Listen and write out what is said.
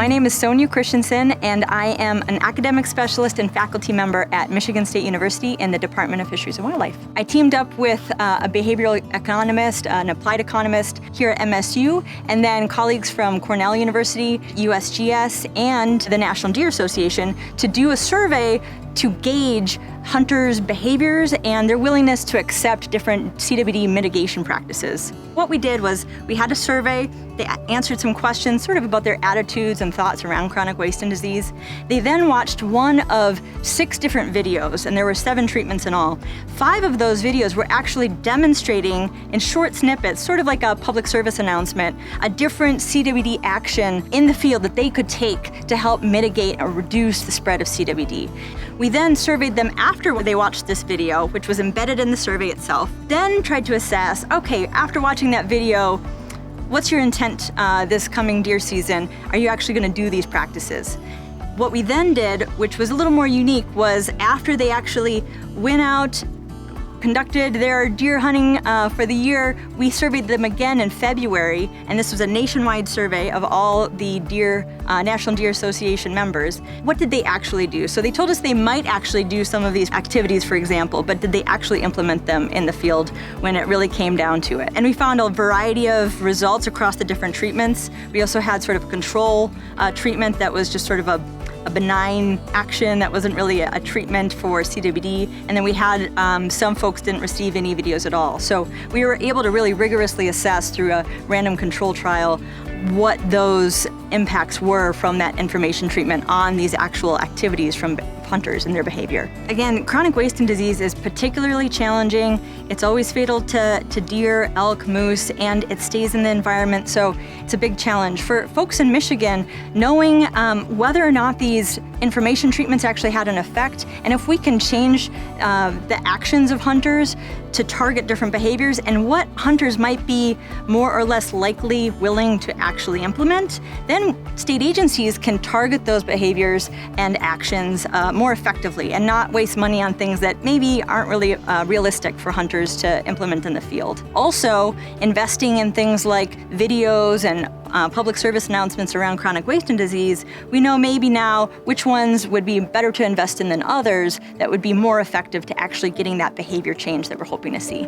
My name is Sonia Christensen, and I am an academic specialist and faculty member at Michigan State University in the Department of Fisheries and Wildlife. I teamed up with a behavioral economist, an applied economist here at MSU, and then colleagues from Cornell University, USGS, and the National Deer Association to do a survey to gauge hunters' behaviors and their willingness to accept different CWD mitigation practices. What we did was we had a survey. They answered some questions sort of about their attitudes and thoughts around chronic wasting disease. They then watched one of 6 different videos, and there were 7 treatments in all. 5 of those videos were actually demonstrating in short snippets, sort of like a public service announcement, a different CWD action in the field that they could take to help mitigate or reduce the spread of CWD. We then surveyed them after they watched this video, which was embedded in the survey itself, then tried to assess, okay, after watching that video, what's your intent this coming deer season? Are you actually going to do these practices? What we then did, which was a little more unique, was after they actually went out, conducted their deer hunting for the year, we surveyed them again in February, and this was a nationwide survey of all the National Deer Association members. What did they actually do? So they told us they might actually do some of these activities, for example, but did they actually implement them in the field when it really came down to it? And we found a variety of results across the different treatments. We also had sort of a control treatment that was just sort of a benign action that wasn't really a treatment for CWD, and then we had some folks didn't receive any videos at all. So we were able to really rigorously assess through a random control trial what those impacts were from that information treatment on these actual activities from hunters and their behavior. Again, chronic wasting disease is particularly challenging. It's always fatal to deer, elk, moose, and it stays in the environment, so it's a big challenge. For folks in Michigan, knowing whether or not these information treatments actually had an effect, and if we can change the actions of hunters to target different behaviors and what hunters might be more or less likely willing to actually implement, then state agencies can target those behaviors and actions more effectively and not waste money on things that maybe aren't really realistic for hunters to implement in the field. Also, investing in things like videos and public service announcements around chronic wasting disease, we know maybe now which ones would be better to invest in than others that would be more effective to actually getting that behavior change that we're hoping to see.